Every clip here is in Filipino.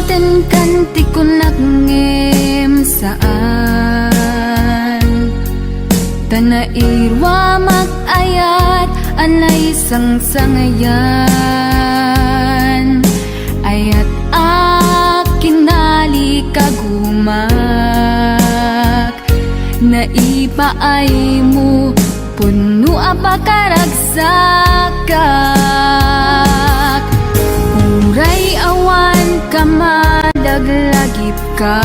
Ten kanti ko nagngem saan Tanairwa mag-ayat anay sang-sangayan Ayat akinali kagumak Naipaay mo puno apakaragsakak Uray awan ka madaglagip ka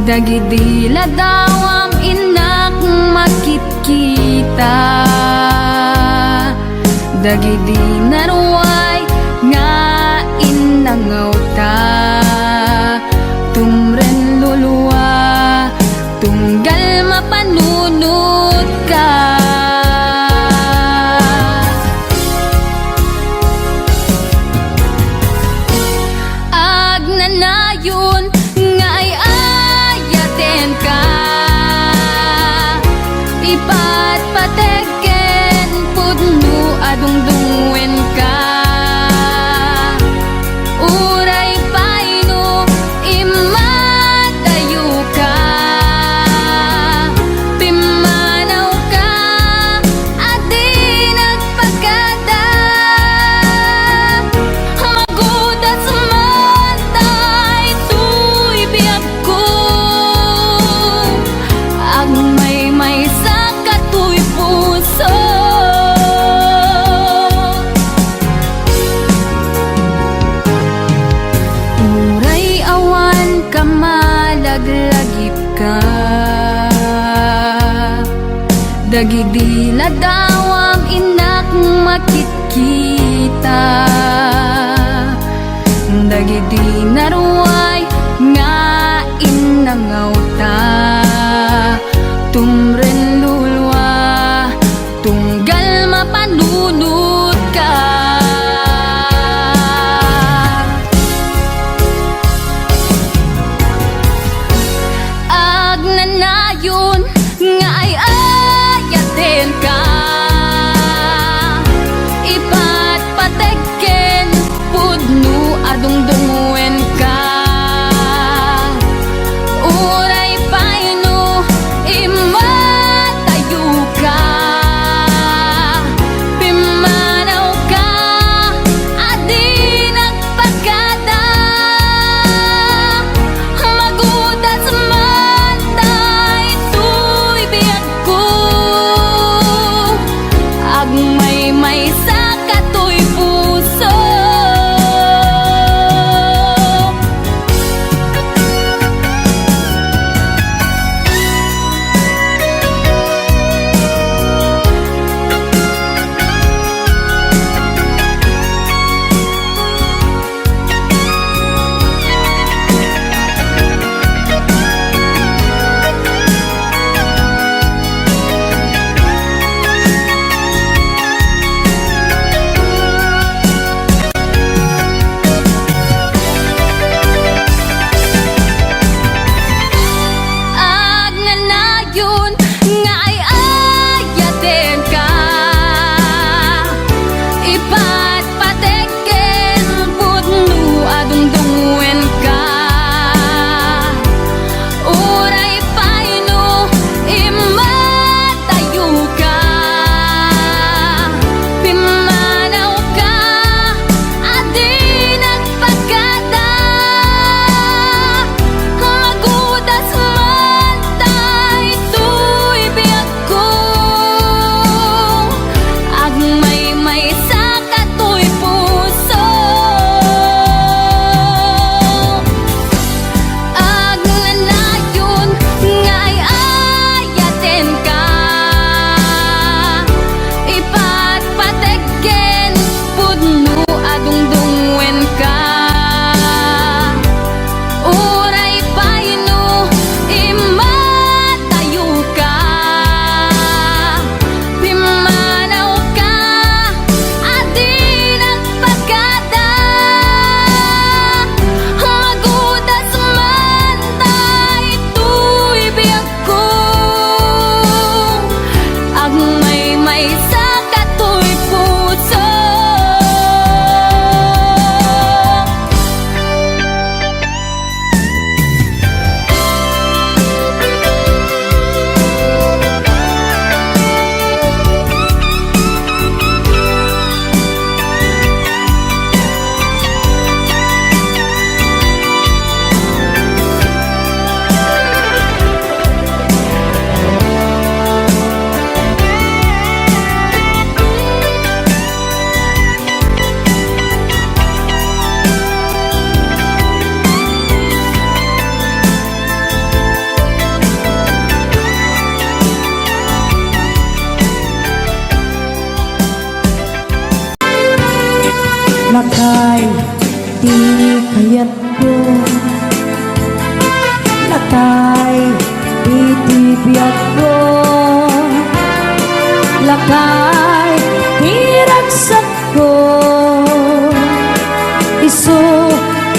Dagidila daw ang inak makitkita Dagidi naruay nga inangaw ta Tumren luluwa tunggal mapanunod ka Agnanayon nga ay ayaten ka Ipatpateken pudno adungdungwen ka Uray paino imatayo ka Pimanaw ka adi nagpagkada Magudat sumantay tuy biyag ko Agmay sa katuy puso Uray awan ka malaglagip ka Dagidila daw ang inak makitkita Dagidi naruay nga inangaw ta Tumren lulwa tunggal mapanunod ka Agnanayon nga ay ayaten ka Ipatpateken pudno adungdungwen ka Uray di kaya't ko lakay itibiyag ko lakay diragsak ko isu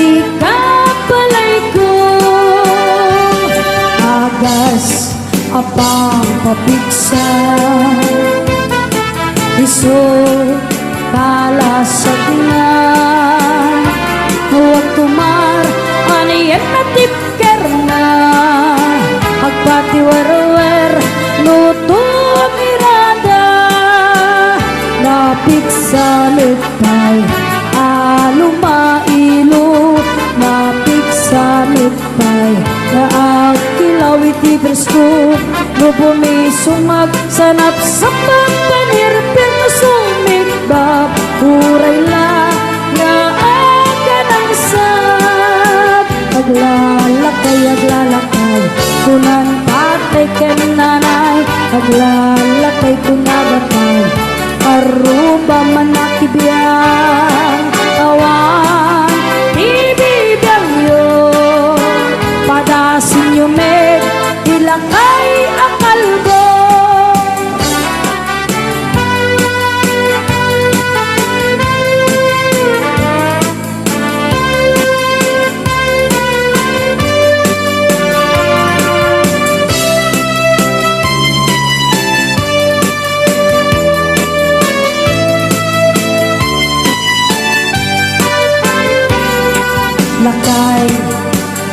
ikapalay ko agas apang papiksa isu kalasag na huwag tumar aniyan na tipker na agpatiwarwer luto mirada napik sa lipay alumailu napik sa lipay na agkilaw iti bersko lubumi sumag sanap sa pagpanirpir na sumigbab uray la na aga ng sab aglalakay kunan tatay ken nanay aglalakay kunabatay aruba manakibiyang awan ibibiyang yo padasin yo med ilakay akalbo lakay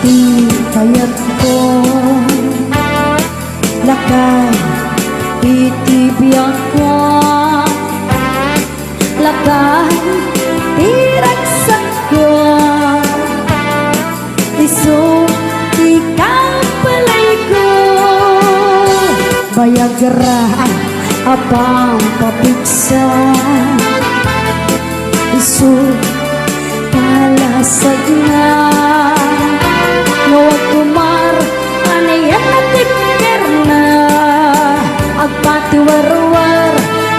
di kayat ko lakay itibiyang ko lakay diragsak ko isu ikapalay ko bayagra apang papiksa isu kalasag na huwag kumar anayan na tipker na agpatiwarwar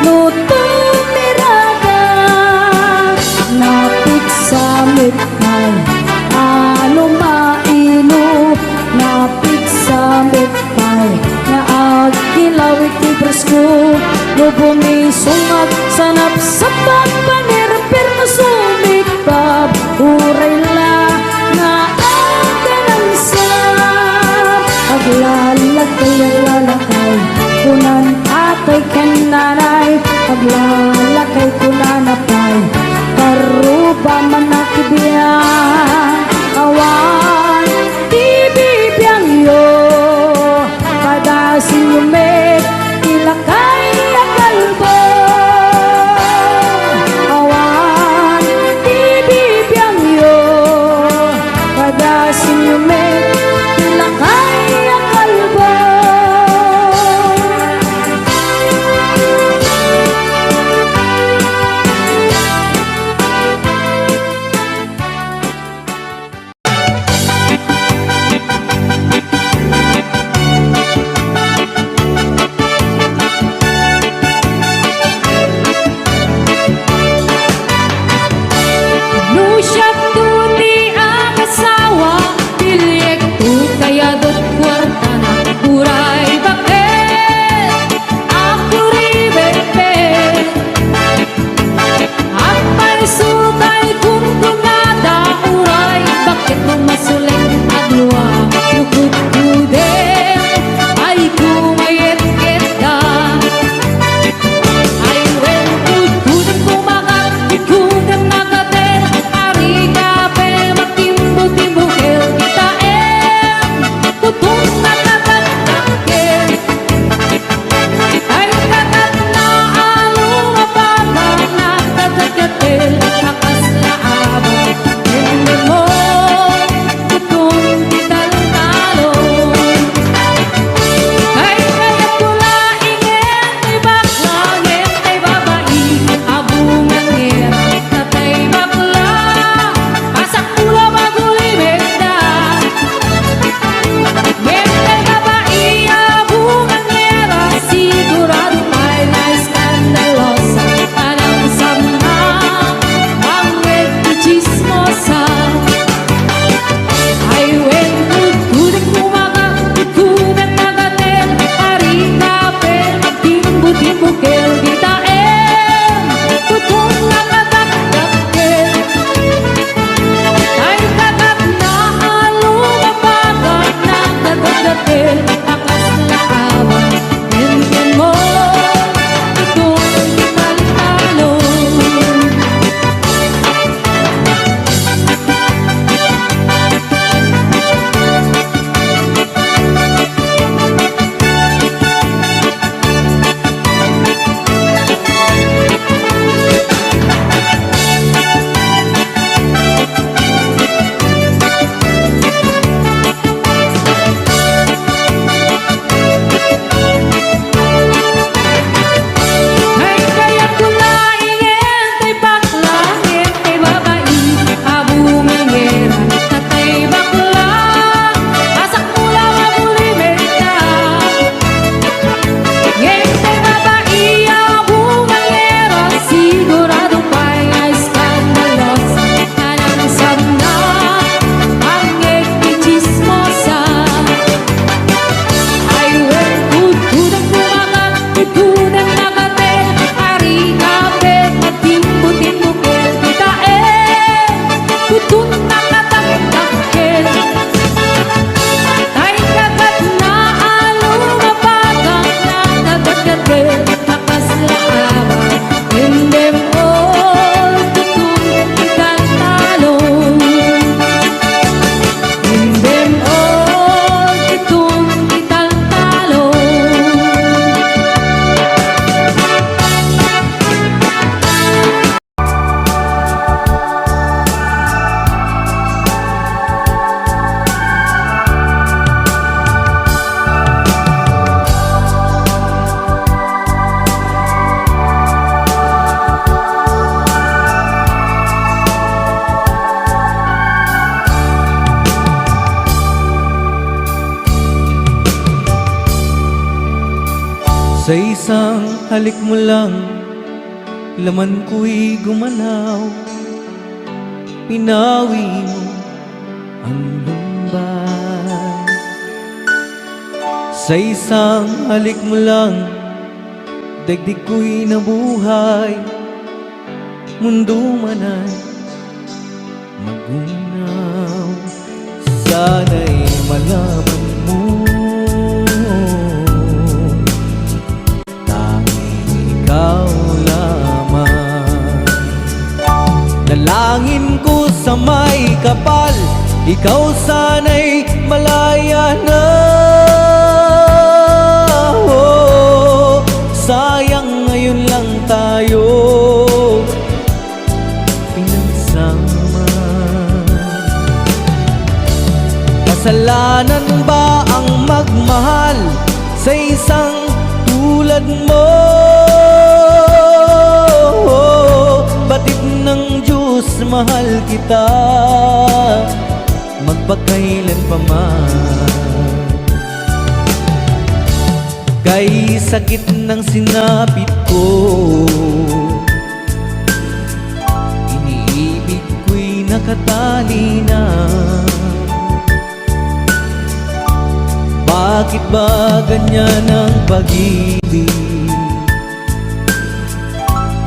luto mirada napik sa mitay alumailu napik sa mitay na agkilaw iti bersko lubumi sumag sanap sa pagpanirpir na sumigbab uray la na aga ng sab aglalakay kunan atay ken nanay aglalakay kunanapay karuba manakibiyang awan ibibiyang yo padasin yo med ilakay akalbo awan ibibiyang yo padasin yo med ilakay akalbo takas na awa. Bigyan mo itong talintalo. Ay kaya ko naingin tay baklangit kay babae abungingera tatay bakla asak mula mabulimenta ngin tay babae abungingera sigurado pa'y eskandalos anang sabna ang chismosa. Ay wen tutudang kumakat, tutudang nakate, ari kape, matimbutin bukil, kita tutun nakatagtakil. Tay kagat na alumapagang nakagagatil, takas laaba, hindi mo tutun kitang talong. Hindi mo tutun kitang talong. Sa isang halik mo lang, laman ko'y gumalaw. Pinawi mo ang lumbay. Sa isang halik mo lang, daigdig ko'y nabuhay. Mundo man ay magunaw. Sana'y malaman mo, ikaw lamang. Dalangin ko sa may kapal, ikaw sana'y malaya na. Oh, sayang ngayon lang tayo pinagsama. Kasalanan ba ang magmahal sa isang tulad mo? Batid ng Diyos, mahal kita magpakailan pa man. Kay sakit ng sinapit ko, iniibig ko'y nakatali na. Bakit ba ganyan ang pag-ibig?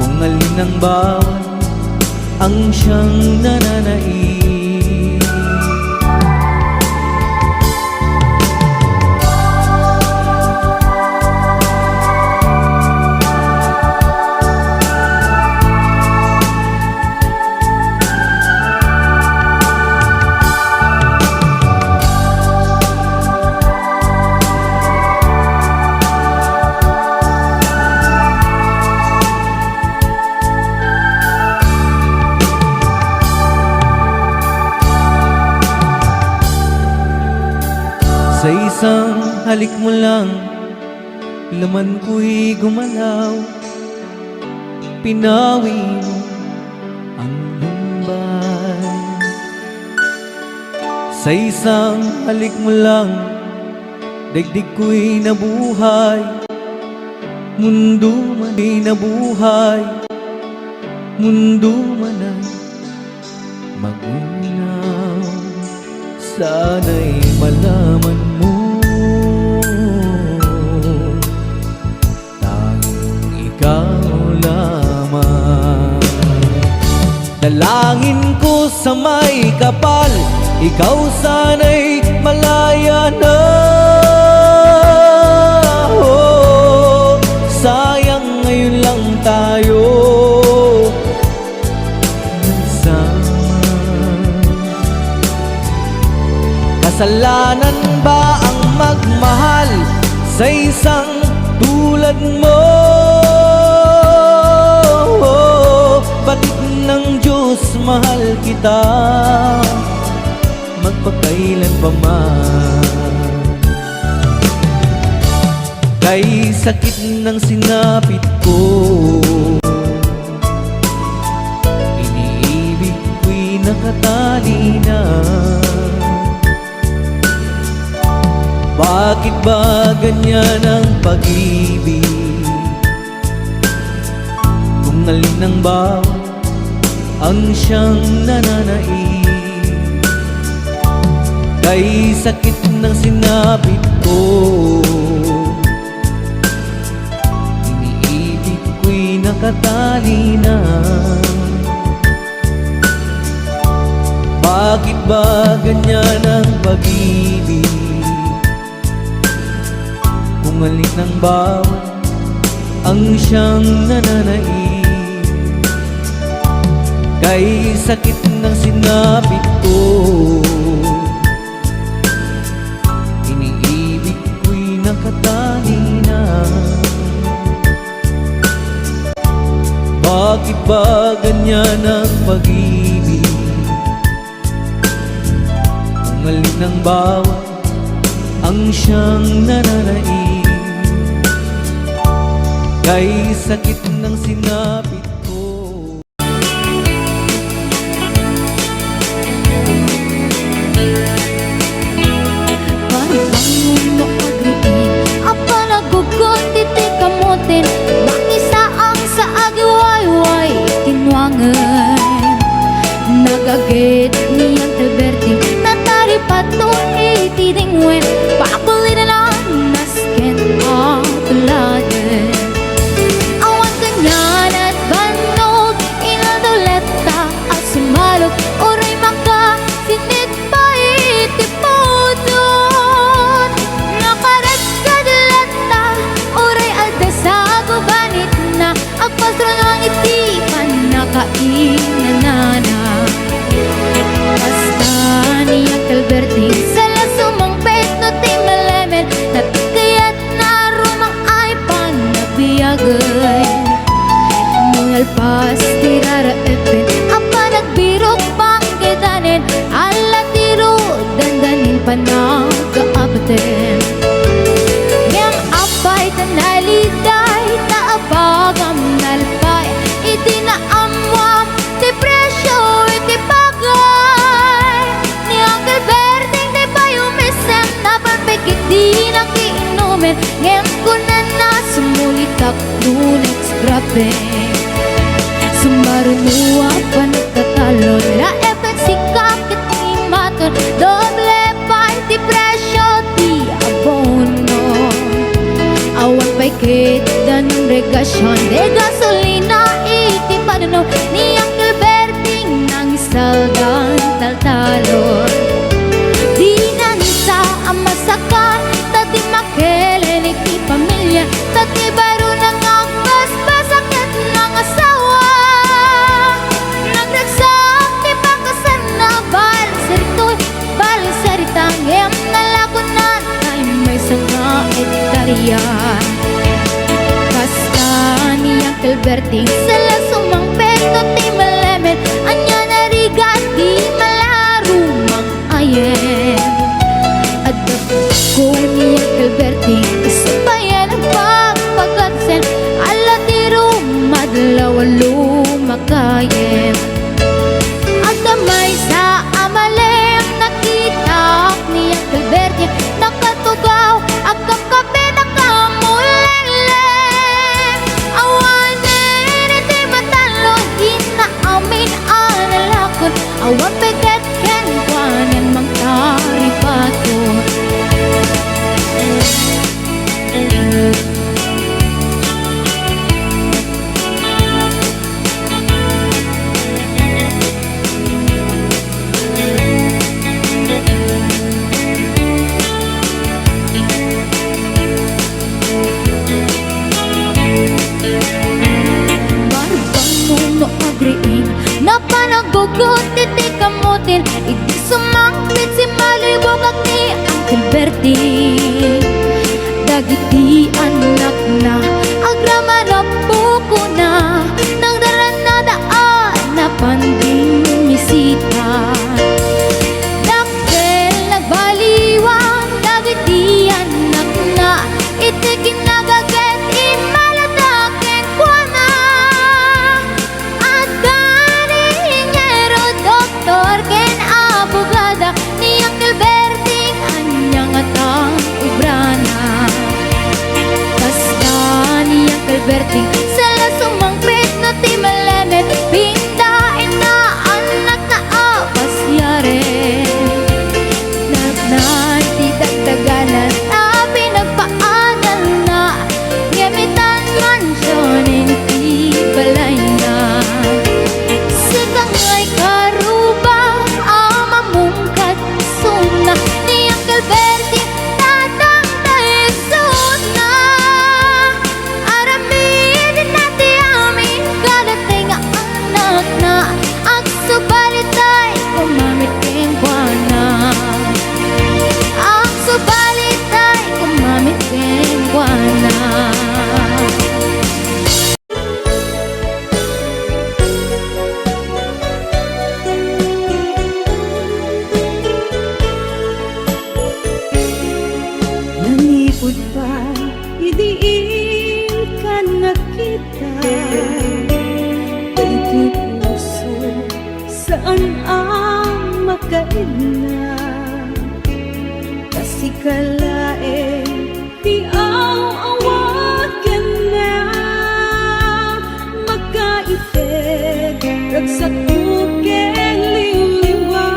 Kung alin ang bawat ang siyang nananaig. Sa isang halik mo lang, laman ko'y gumalaw. Pinawi mo ang lumbay. Sa isang halik mo lang, daigdig ko'y nabuhay. Mundo man ay nabuhay, mundo man ay magunaw. Sana'y malaman mo, tanging ikaw lamang. Dalangin ko sa may kapal, ikaw sana'y malaya na. Kasalanan ba ang magmahal sa isang tulad mo? Batid ng Diyos, mahal kita magpakailan pa man. Kay sakit ng sinapit ko, iniibig ko'y nakatali na. Bakit ba ganyan ang pag-ibig? Kung alin ang bawat ang siyang nananaig. Kay sakit ng sinapit ko, iniibig ko'y nakatali na. Bakit ba ganyan ang pag-ibig? Kung alin ang bawat ang siyang nananaig. Kay sakit ng sinapit ko, iniibig ko'y nakatali na. Bakit ba ganyan ang pag-ibig? Kung alin ang bawat ang siyang nananaig. Kay sakit ng sinapit ko. Paribang makagriin apa nagugot titik kamutin makisa ang sa agiwayway tinwangan. Nagagit niyang Alberti natari patong itidingwen pakulinan ang nasken ang tulagan. Awan kanyan at banog inadoleta at sumalog oray maka sinit pa itipodon. Nakaret kadalata oray aldasago banit na agpastro ng itipan nakainanana. Basta niya Alberti sala sumang petno ti malemen natikayat na rumang ay panagbiagay. Mungalpas tirara epin apa nagbirok pangkitanin ala tiro dandanin panagkaapatin. Yang apay tanaliday taabagam nalpay iti na amwam ti presyo iti bagay. Ni Uncle Berting di pa yumisem na panpekit di nakiinumin. Ngayon ko na sumulitak nunex grabe. Sumarunuwa pa nagkatalon la efek sikap iti maton doble pa iti presyo ti abono. Awan pa'y kita ng regasyon de gasolina iti panuno ni Uncle Berting nang isaldan taltalon. Di na nisa ang masakan tati makelen iti pamilya tati baro nang ang basbasakit ng asawa. Nagragsak ti pangkasan na balisaritoy balisaritang em nalakunan ay may sanga etarian. Basta ni Uncle Berting sala sumang peto ti malemen anya narigat di malarumang ayen. Adap ko ni Uncle Berting isabayan ang pagpagkansen ala tiro madlaw lumakayen. At damay sa amalem nakita ni Uncle Berting nakatugaw agam kape nakamulelem. Awanin iti matalong inaamin analakon awan peget ken kwanen mang taripaton. Napanagugot iti kamutin iti sumangpit si malibog at Alberti. Dagiti anak na agrama na buko na nang daranadaan na panding misita. Dakkel nagbaliwan dagiti anak na iti kinagaget imaladaken kwa na. At gani ingero doktor ken abogada ni Uncle Berting anyang atang ubrana. Basta ni Uncle Berting sala sumangkrit na ti malemet pindain na anak na apas yare. Nagnan ti dagdaganan na pinagpaanan na gamitan mansyonin ti balay na. Sikangay karubang amamungkat suna ni Uncle Berting tatang taisuna. Aramin nati amin kadating anak na ang subalitay kumamit king buwana. Ang subalitay kumamit king buwana. Nanipod pa, idiin ka nakita. Iti puso, saan ang makaina? Kasi kalae, di awat ka na. Makaited, ragsakot ken liliwa.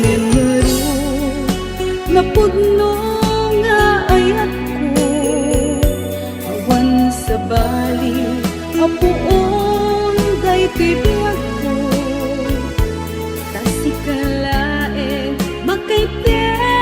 Numero napudno nga ayat ko, awan sa bali apuon daytoy biyag ko. Kasi kalae makaited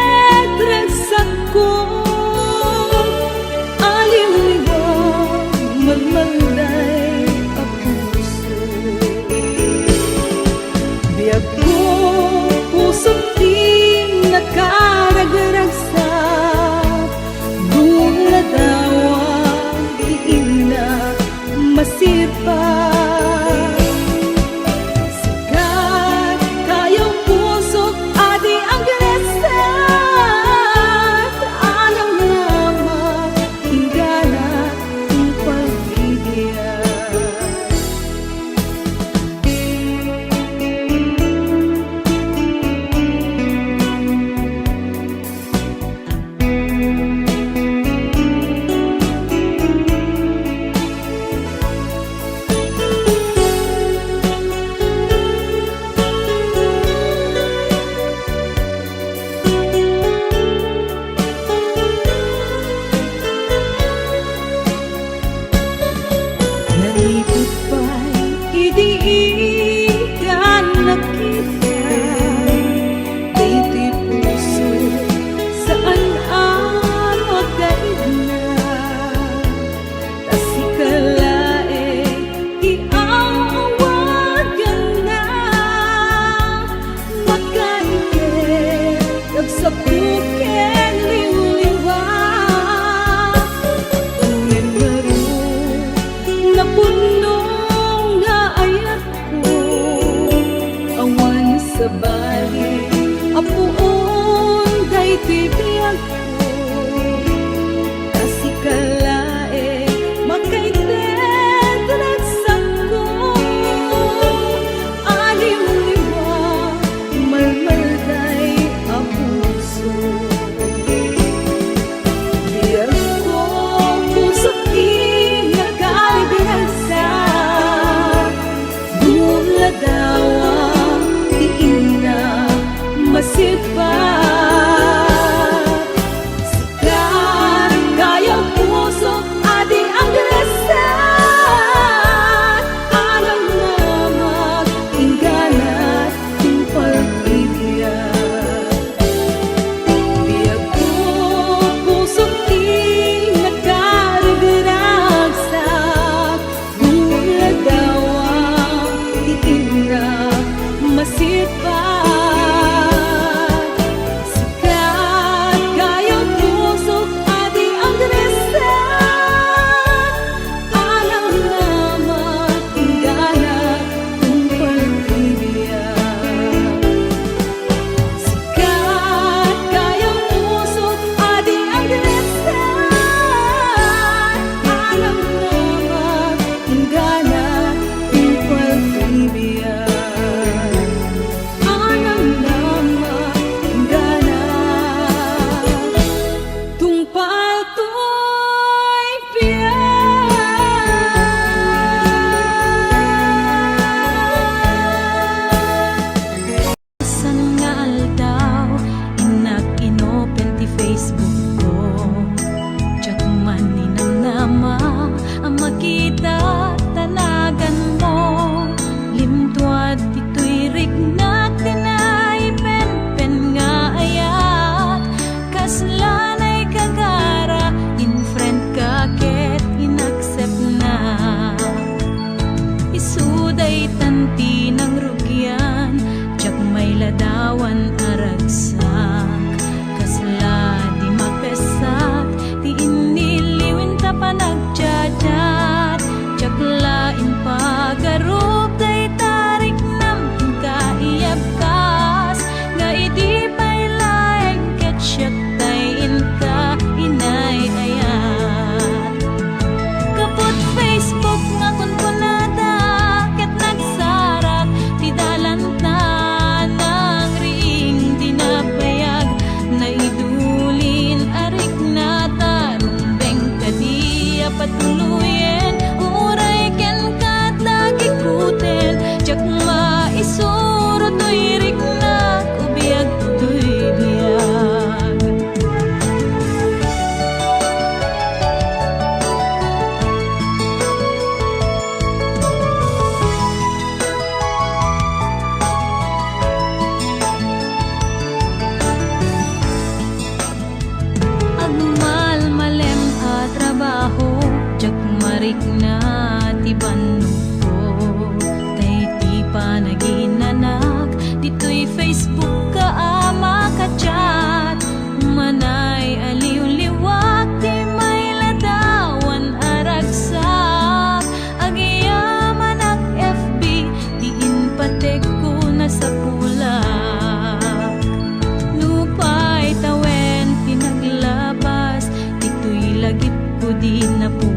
di na po